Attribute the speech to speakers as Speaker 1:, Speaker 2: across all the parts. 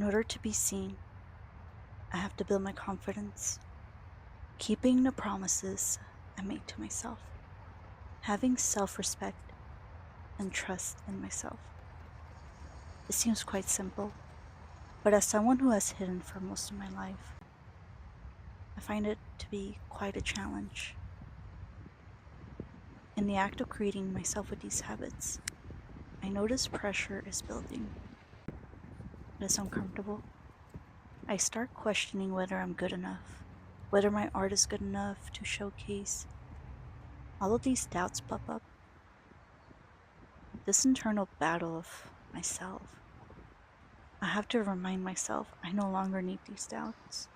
Speaker 1: In order to be seen, I have to build my confidence, keeping the promises I make to myself, having self-respect and trust in myself. It seems quite simple, but as someone who has hidden for most of my life, I find it to be quite a challenge. In the act of creating myself with these habits, I notice pressure is building. It is uncomfortable. I start questioning whether I'm good enough, whether my art is good enough to showcase. All of these doubts pop up. This internal battle of myself. I have to remind myself I no longer need these doubts.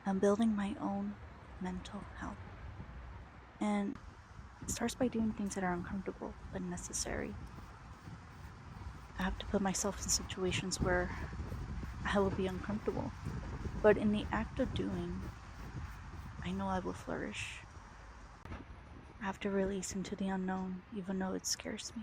Speaker 1: I'm building my own mental health. And it starts by doing things that are uncomfortable but necessary. I have to put myself in situations where I will be uncomfortable, but in the act of doing, I know I will flourish. I have to release into the unknown, even though it scares me.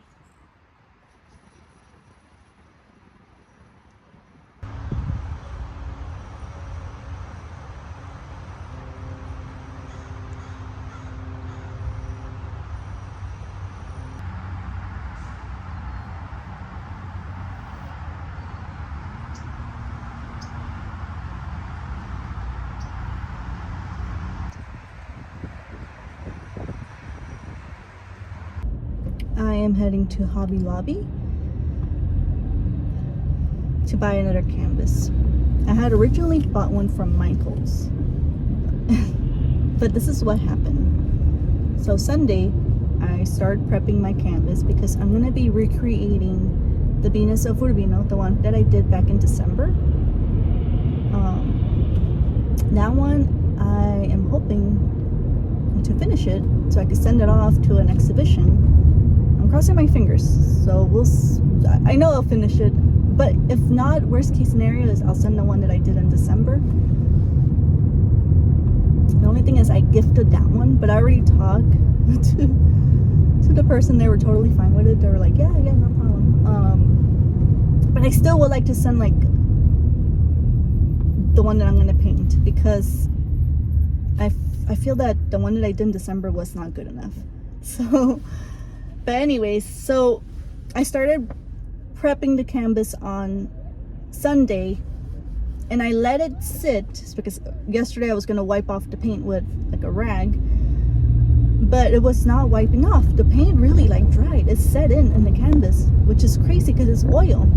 Speaker 2: I am heading to Hobby Lobby to buy another canvas. I had originally bought one from Michaels, but this is what happened. So Sunday, I started prepping my canvas because I'm going to be recreating the Venus of Urbino, the one that I did back in December. That one, I am hoping to finish it so I can send it off to an exhibition. I'm crossing my fingers, so I know I'll finish it, but if not, worst case scenario is I'll send the one that I did in December. The only thing is I gifted that one, but I already talked to the person. They were totally fine with it. They were like, yeah, no problem. But I still would like to send like the one that I'm gonna paint, because I feel that the one that I did in December was not good enough. So, but anyways, so I started prepping the canvas on Sunday, and I let it sit because yesterday I was gonna wipe off the paint with like a rag, but it was not wiping off. The paint really like dried. It set in the canvas, which is crazy because it's oil.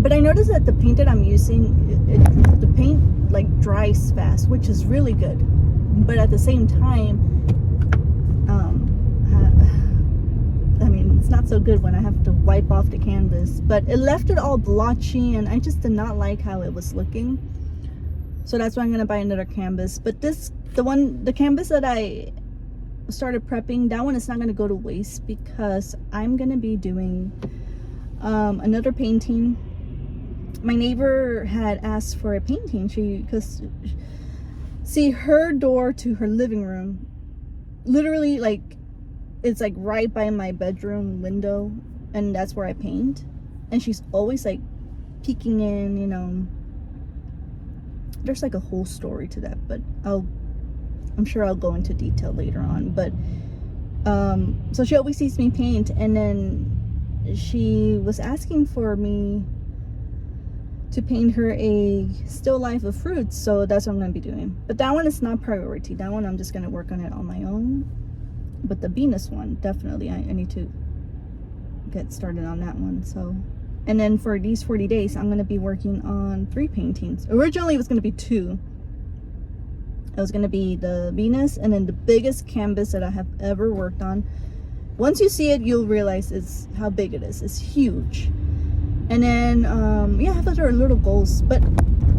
Speaker 2: But I noticed that the paint that I'm using, the paint like dries fast, which is really good. But at the same time, I mean, it's not so good when I have to wipe off the canvas. But it left it all blotchy, and I just did not like how it was looking. So that's why I'm gonna buy another canvas. But the canvas that I started prepping, that one is not gonna go to waste because I'm gonna be doing another painting. My neighbor had asked for a painting. Because her door to her living room, literally like, it's like right by my bedroom window, and that's where I paint. And she's always like peeking in, you know. There's like a whole story to that, but I'm sure I'll go into detail later on. But so she always sees me paint, and then she was asking for me to paint her a still life of fruits, so that's what I'm gonna be doing. But that one is not priority. That one I'm just gonna work on it on my own. But the Venus one, definitely I need to get started on that one. So, and then for these 40 days, I'm gonna be working on 3 paintings. Originally it was gonna be 2. It was gonna be the Venus, and then the biggest canvas that I have ever worked on. Once you see it, you'll realize how big it is. It's huge. And then yeah, I have other little goals, but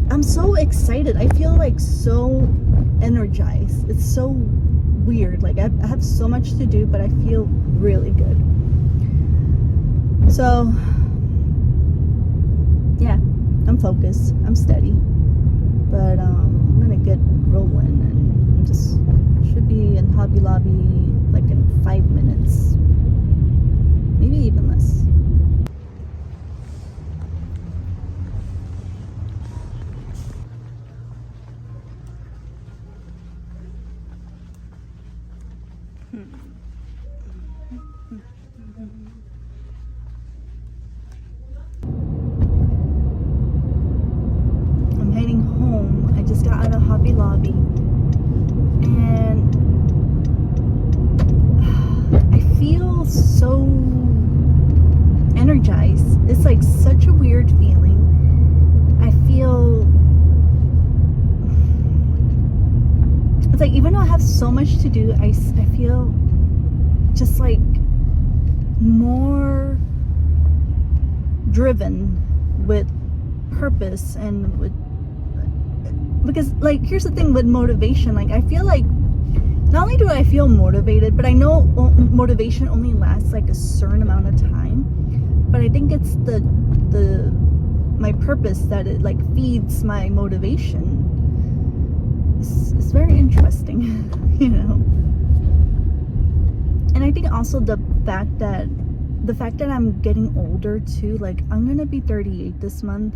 Speaker 2: I'm so excited. I feel like so energized. It's so weird. Like I have so much to do, but I feel really good. So yeah, I'm focused, I'm steady, but I'm gonna get rolling, and just should be in Hobby Lobby like in 5 minutes, maybe even less. I'm heading home. I just got out of Hobby Lobby. And I feel so energized. It's like such a weird feeling. I feel it's like even though I have so much to do, I feel just like more driven with purpose and with, because like here's the thing with motivation, like I feel like not only do I feel motivated, but I know motivation only lasts like a certain amount of time, but I think it's the my purpose that it like feeds my motivation. It's very interesting. You know. And I think also the fact that I'm getting older too, like I'm gonna be 38 this month,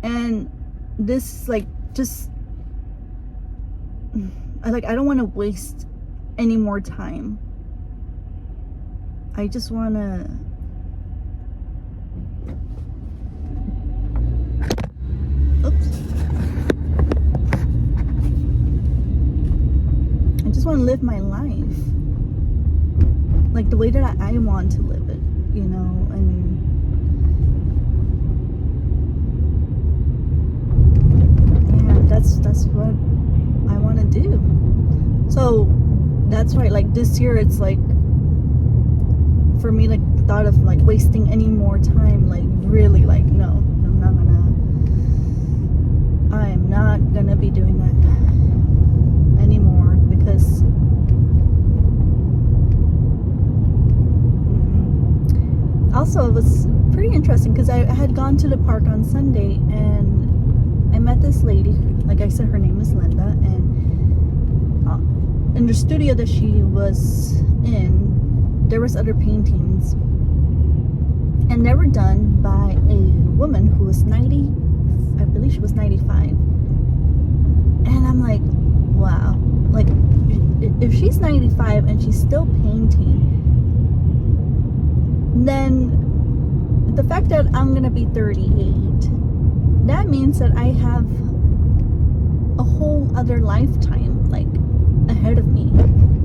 Speaker 2: and this like just like I don't want to waste any more time. I just want to I just want to live my life like the way that I want to live it, you know. I mean, yeah, that's what I want to do. So that's why like this year it's like for me, like the thought of like wasting any more time, like really like no, I'm not gonna be doing that anymore, because also it was pretty interesting because I had gone to the park on Sunday and I met this lady. Like I said, her name is Linda, and in the studio that she was in, there was other paintings, and they were done by a woman who was 90, I believe she was 95. And I'm like, wow, like if she's 95 and she's still painting, then the fact that I'm gonna be 38, that means that I have a whole other lifetime like ahead of me,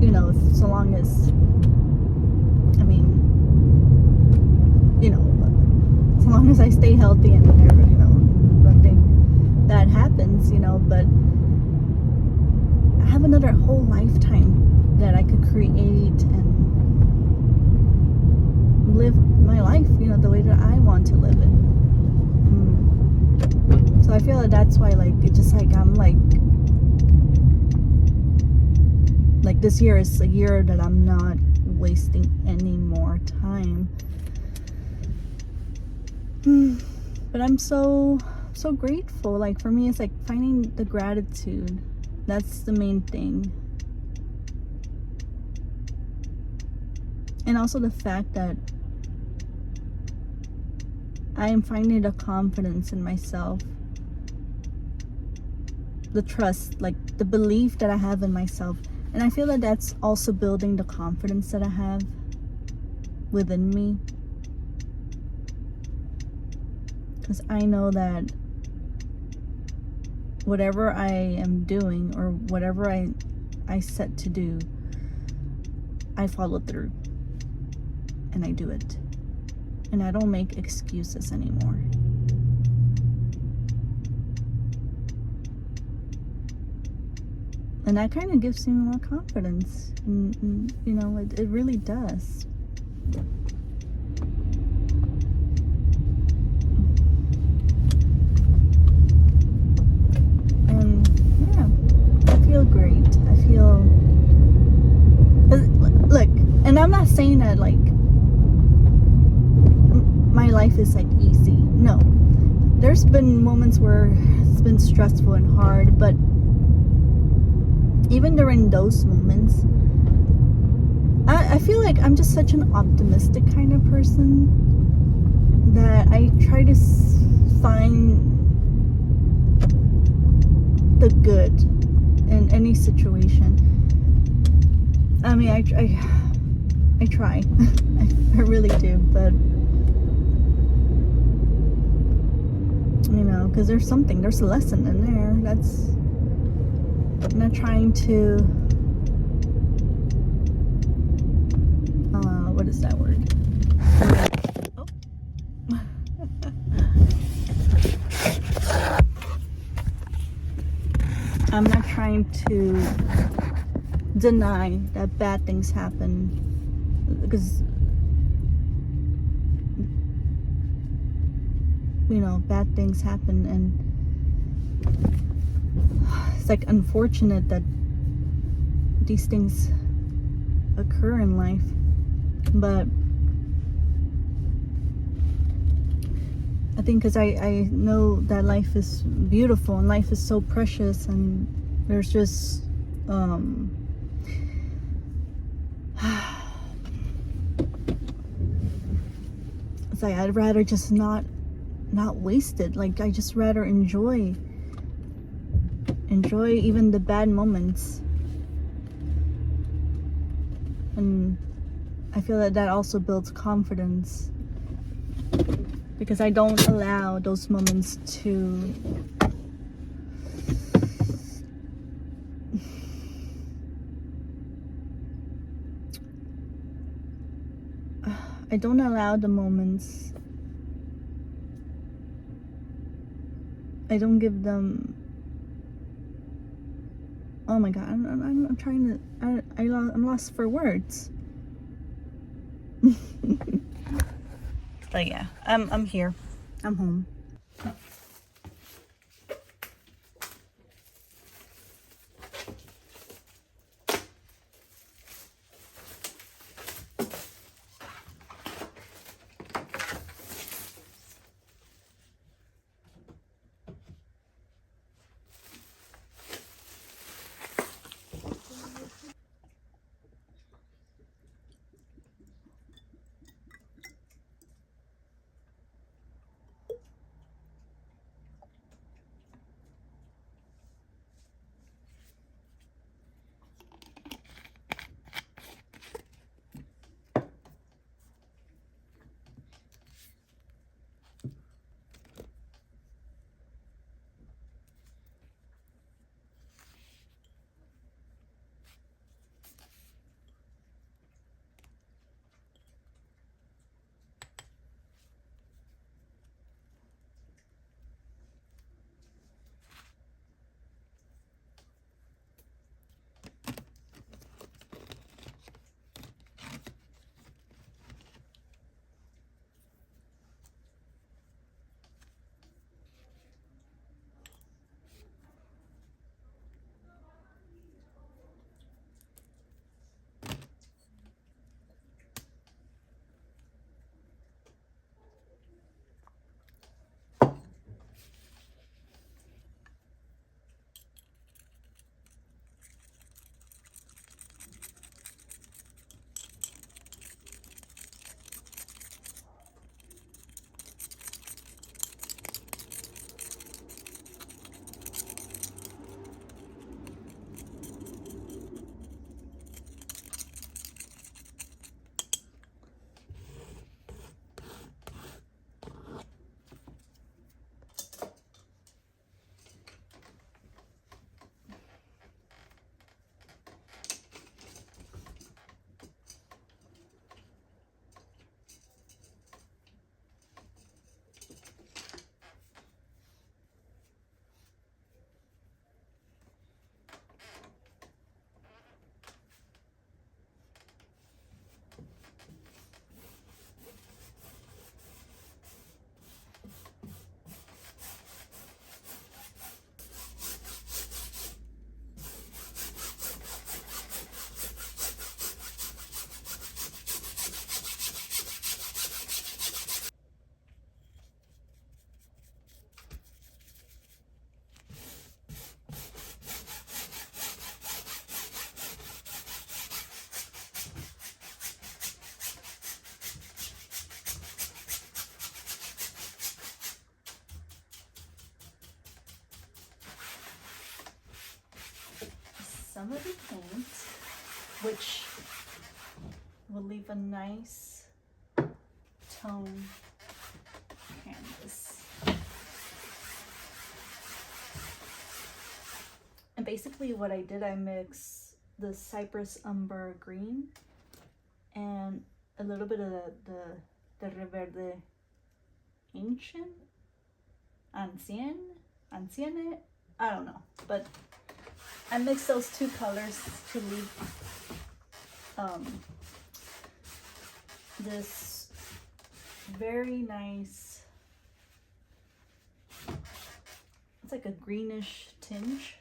Speaker 2: you know, so long as, I mean, you know, as long as I stay healthy and whatever, you know, nothing that happens, you know. But I have another whole lifetime that I could create and live my life, you know, the way that I want to live it. So I feel that that's why, like, it's just like I'm like this year is a year that I'm not wasting any more time. But I'm so grateful. Like for me, it's like finding the gratitude. That's the main thing. And also the fact that I am finding the confidence in myself, the trust, like the belief that I have in myself. And I feel that that's also building the confidence that I have within me. Because I know that whatever I am doing or whatever I set to do, I follow through. And I do it. And I don't make excuses anymore. And that kind of gives me more confidence. And, you know, it really does. And yeah, I feel great. I feel, look, and I'm not saying that like my life is like easy. No, there's been moments where it's been stressful and hard, but even during those moments, I feel like I'm just such an optimistic kind of person that I try to find the good in any situation. I mean, I try. I really do, but you know, because there's a lesson in there. That's, I'm not trying to, what is that word? Oh. I'm not trying to deny that bad things happen, because, you know, bad things happen, and it's like unfortunate that these things occur in life, but I think because I know that life is beautiful and life is so precious, and there's just it's like I'd rather just not waste it. Like, I just rather enjoy even the bad moments, and I feel that also builds confidence, because I don't allow those moments to I don't allow the moments, I don't give them, oh my god, I'm trying to, I'm lost for words. But yeah, I'm here, I'm home. Some of the paint, which will leave a nice tone canvas. And basically what I did, I mixed the Cypress Umber green and a little bit of the Reverde Ancient, Ancienne, I don't know, but I mixed those two colors to leave this very nice, it's like a greenish tinge,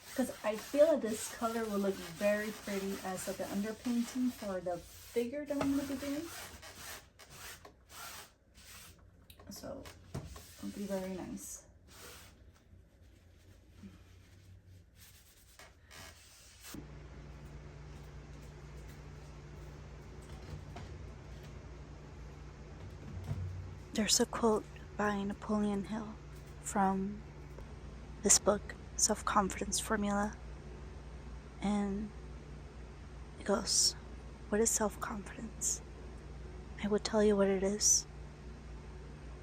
Speaker 2: because I feel that this color will look very pretty as like an underpainting for the figure that I'm going to be doing. So it'll be very nice.
Speaker 1: There's a quote by Napoleon Hill from his book, Self-Confidence Formula, and it goes, "What is self-confidence? I will tell you what it is.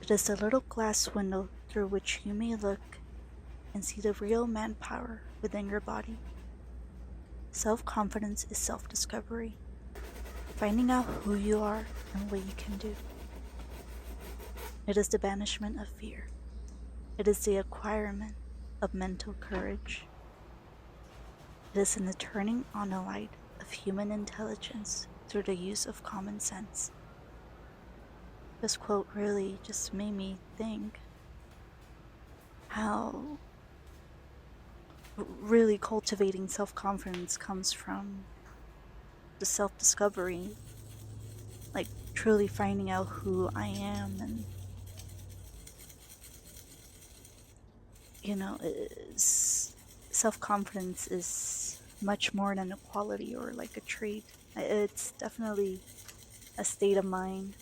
Speaker 1: It is the little glass window through which you may look and see the real manpower within your body. Self-confidence is self-discovery, finding out who you are and what you can do. It is the banishment of fear. It is the acquirement of mental courage. It is in the turning on a light of human intelligence through the use of common sense." This quote really just made me think how really cultivating self-confidence comes from the self-discovery, like truly finding out who I am. And you know, self-confidence is much more than a quality or like a trait. It's definitely a state of mind.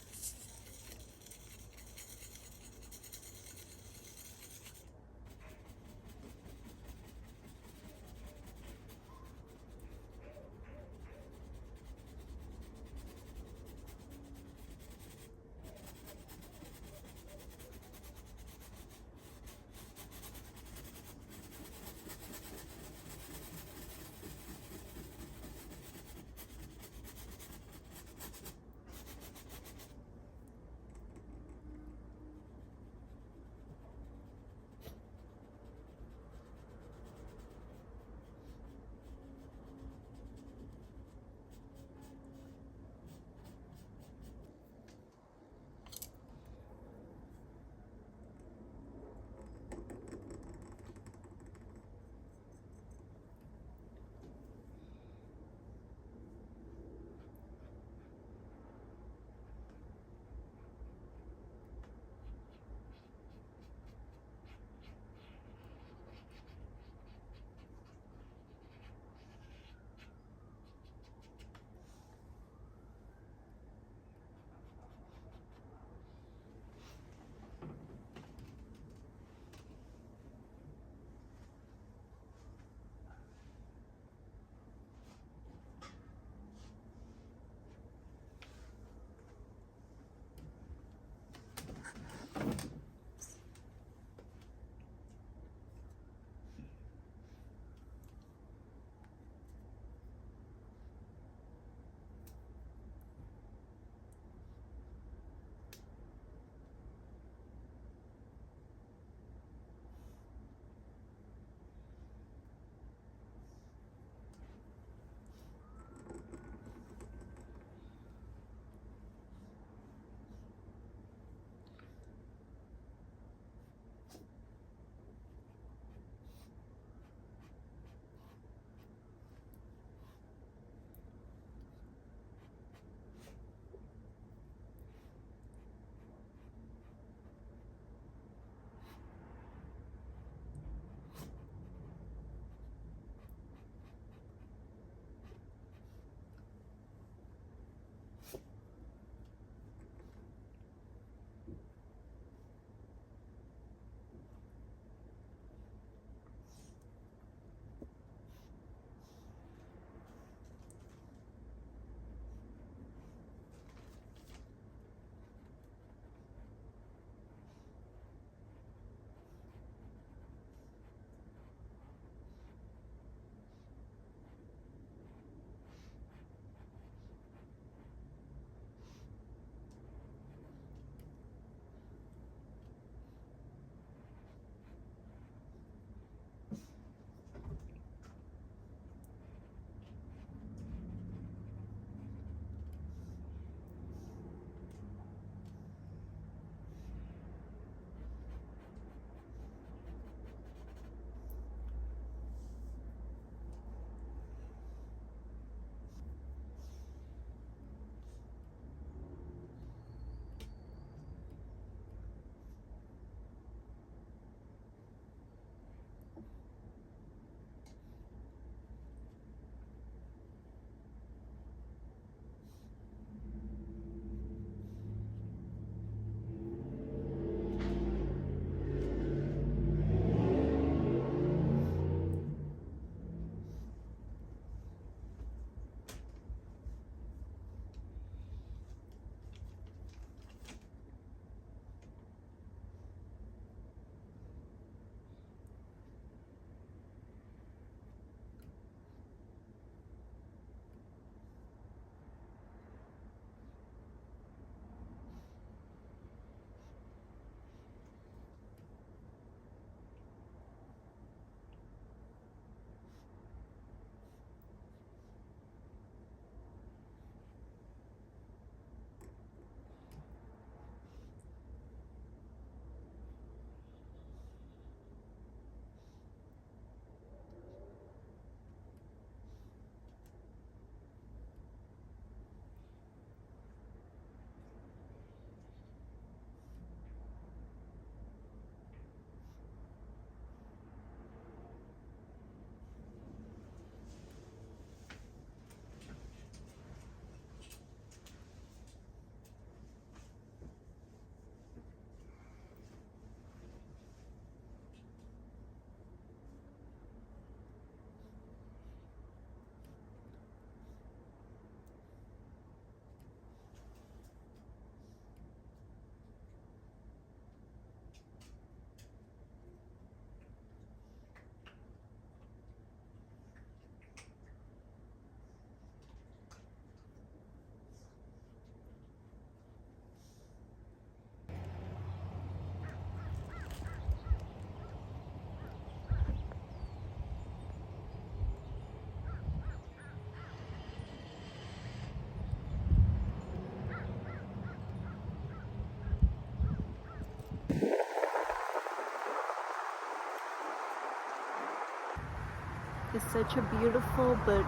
Speaker 2: It's such a beautiful but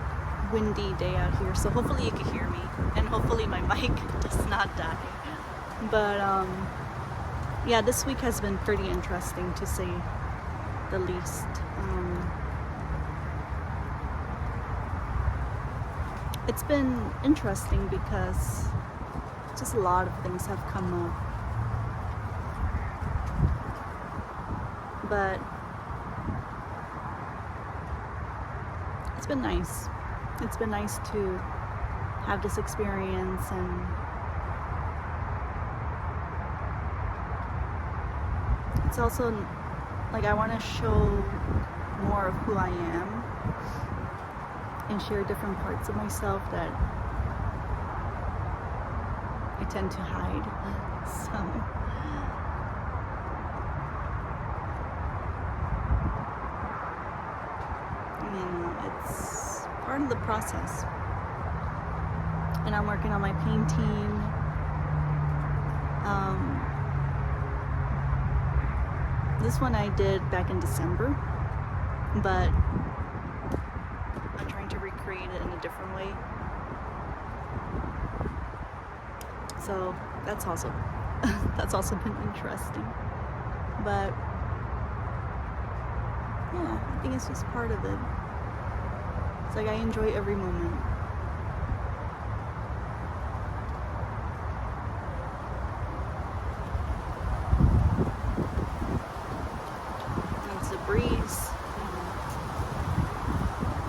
Speaker 2: windy day out here, so hopefully you can hear me, and hopefully my mic does not die. But yeah, this week has been pretty interesting to say the least. It's been interesting because just a lot of things have come up. But it's been nice. It's been nice to have this experience, and it's also like I want to show more of who I am and share different parts of myself that I tend to hide. So it's part of the process. And I'm working on my painting. This one I did back in December, but I'm trying to recreate it in a different way. So that's also been interesting. But yeah, I think it's just part of it. It's like I enjoy every moment. It's a breeze.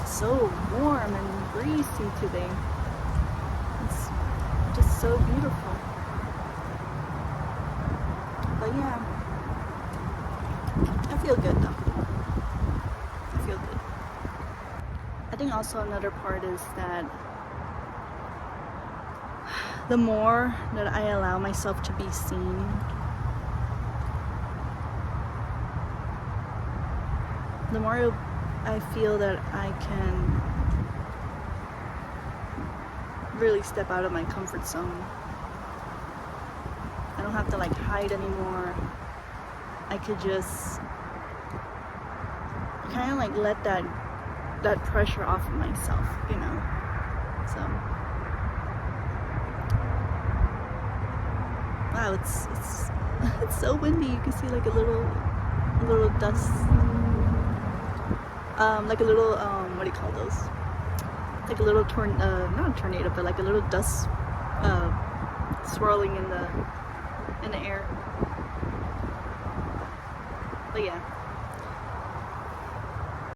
Speaker 2: It's so warm and breezy today. It's just so beautiful. But yeah, I feel good though. I feel good. I think also another part is that the more that I allow myself to be seen, the more I feel that I can really step out of my comfort zone. I don't have to like hide anymore. I could just kind of like let that pressure off of myself, you know. So wow, it's it's so windy. You can see like a little dust, like a little what do you call those? Like a little not a tornado, but like a little dust swirling in the air. But yeah.